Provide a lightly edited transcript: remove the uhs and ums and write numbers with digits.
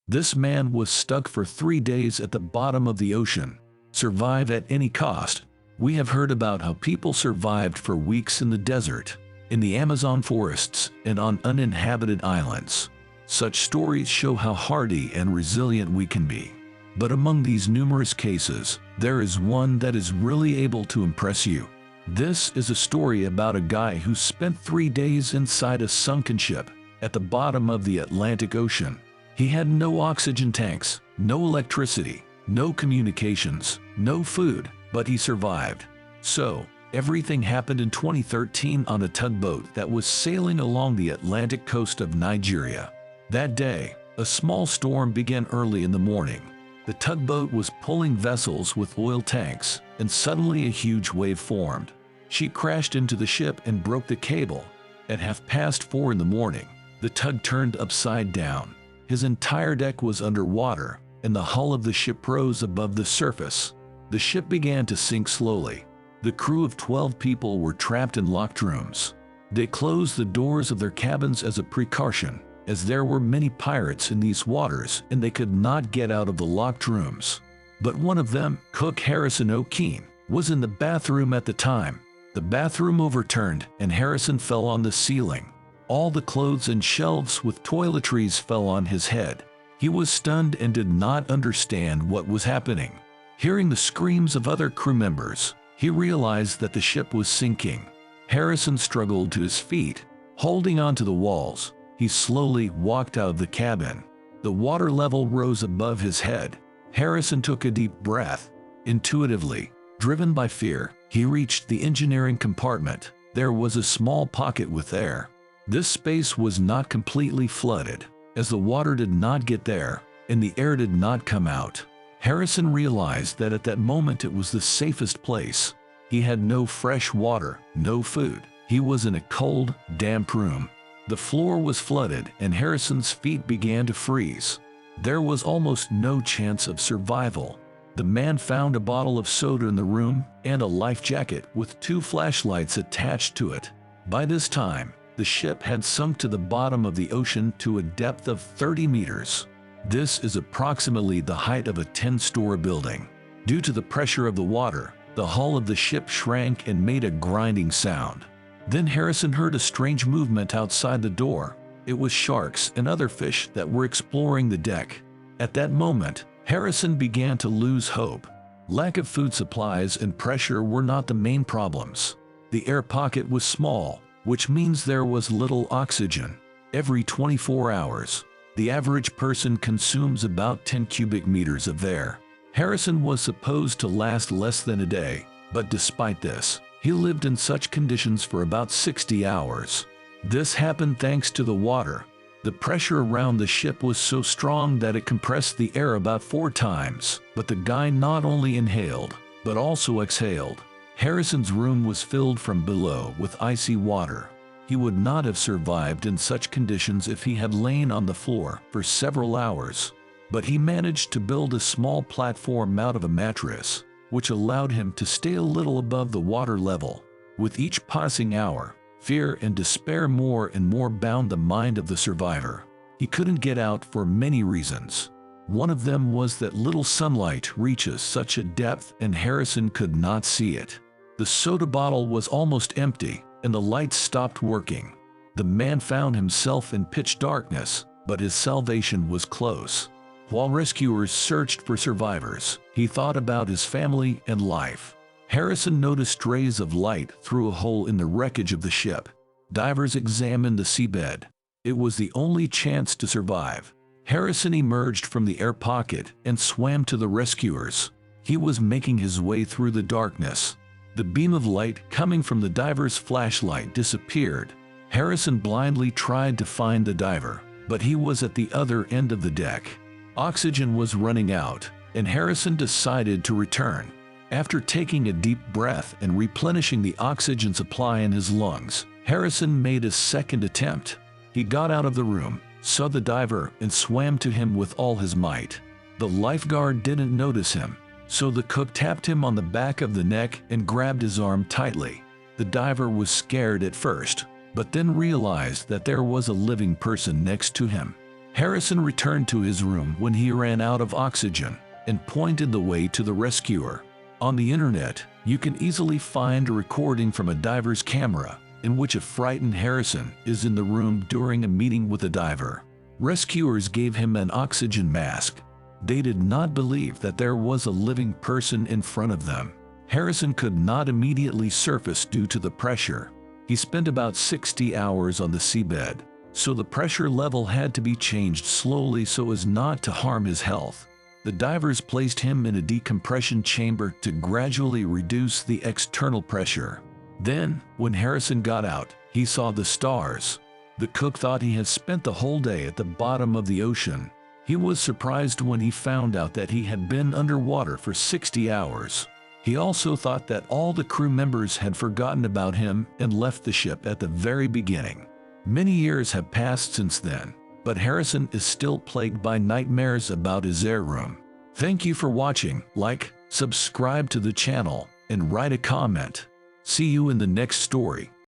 This man was stuck for 3 days at the bottom of the ocean. Survive at any cost. We have heard about how people survived for weeks in the desert, in the Amazon forests, and on uninhabited islands. Such stories show how hardy and resilient we can be. But among these numerous cases, there is one that is really able to impress you. This is a story about a guy who spent 3 days inside a sunken ship at the bottom of the Atlantic Ocean. He had no oxygen tanks, no electricity, no communications, no food, but he survived. So, everything happened in 2013 on a tugboat that was sailing along the Atlantic coast of Nigeria. That day, a small storm began early in the morning. The tugboat was pulling vessels with oil tanks, and suddenly a huge wave formed. She crashed into the ship and broke the cable. At 4:30 in the morning, the tug turned upside down. His entire deck was underwater, and the hull of the ship rose above the surface. The ship began to sink slowly. The crew of 12 people were trapped in locked rooms. They closed the doors of their cabins as a precaution, as there were many pirates in these waters and they could not get out of the locked rooms. But one of them, cook Harrison Okene, was in the bathroom at the time. The bathroom overturned and Harrison fell on the ceiling. All the clothes and shelves with toiletries fell on his head. He was stunned and did not understand what was happening. Hearing the screams of other crew members, he realized that the ship was sinking. Harrison struggled to his feet. Holding onto the walls, he slowly walked out of the cabin. The water level rose above his head. Harrison took a deep breath. Intuitively, driven by fear, he reached the engineering compartment. There was a small pocket with air. This space was not completely flooded, as the water did not get there, and the air did not come out. Harrison realized that at that moment it was the safest place. He had no fresh water, no food. He was in a cold, damp room. The floor was flooded and Harrison's feet began to freeze. There was almost no chance of survival. The man found a bottle of soda in the room and a life jacket with 2 flashlights attached to it. By this time, the ship had sunk to the bottom of the ocean to a depth of 30 meters. This is approximately the height of a 10-story building. Due to the pressure of the water, the hull of the ship shrank and made a grinding sound. Then Harrison heard a strange movement outside the door. It was sharks and other fish that were exploring the deck. At that moment, Harrison began to lose hope. Lack of food supplies and pressure were not the main problems. The air pocket was small, which means there was little oxygen. Every 24 hours, the average person consumes about 10 cubic meters of air. Harrison was supposed to last less than a day, but despite this, he lived in such conditions for about 60 hours. This happened thanks to the water. The pressure around the ship was so strong that it compressed the air about 4 times, but the guy not only inhaled, but also exhaled. Harrison's room was filled from below with icy water. He would not have survived in such conditions if he had lain on the floor for several hours. But he managed to build a small platform out of a mattress, which allowed him to stay a little above the water level. With each passing hour, fear and despair more and more bound the mind of the survivor. He couldn't get out for many reasons. One of them was that little sunlight reaches such a depth and Harrison could not see it. The soda bottle was almost empty and the lights stopped working. The man found himself in pitch darkness, but his salvation was close. While rescuers searched for survivors, he thought about his family and life. Harrison noticed rays of light through a hole in the wreckage of the ship. Divers examined the seabed. It was the only chance to survive. Harrison emerged from the air pocket and swam to the rescuers. He was making his way through the darkness. The beam of light coming from the diver's flashlight disappeared. Harrison blindly tried to find the diver, but he was at the other end of the deck. Oxygen was running out, and Harrison decided to return. After taking a deep breath and replenishing the oxygen supply in his lungs, Harrison made a second attempt. He got out of the room, saw the diver, and swam to him with all his might. The lifeguard didn't notice him, so the cook tapped him on the back of the neck and grabbed his arm tightly. The diver was scared at first, but then realized that there was a living person next to him. Harrison returned to his room when he ran out of oxygen and pointed the way to the rescuer. On the internet, you can easily find a recording from a diver's camera in which a frightened Harrison is in the room during a meeting with a diver. Rescuers gave him an oxygen mask. They did not believe that there was a living person in front of them. Harrison could not immediately surface due to the pressure. He spent about 60 hours on the seabed, so the pressure level had to be changed slowly so as not to harm his health. The divers placed him in a decompression chamber to gradually reduce the external pressure. Then, when Harrison got out, he saw the stars. The cook thought he had spent the whole day at the bottom of the ocean. He was surprised when he found out that he had been underwater for 60 hours. He also thought that all the crew members had forgotten about him and left the ship at the very beginning. Many years have passed since then, but Harrison is still plagued by nightmares about his air room. Thank you for watching. Like, subscribe to the channel, and write a comment. See you in the next story.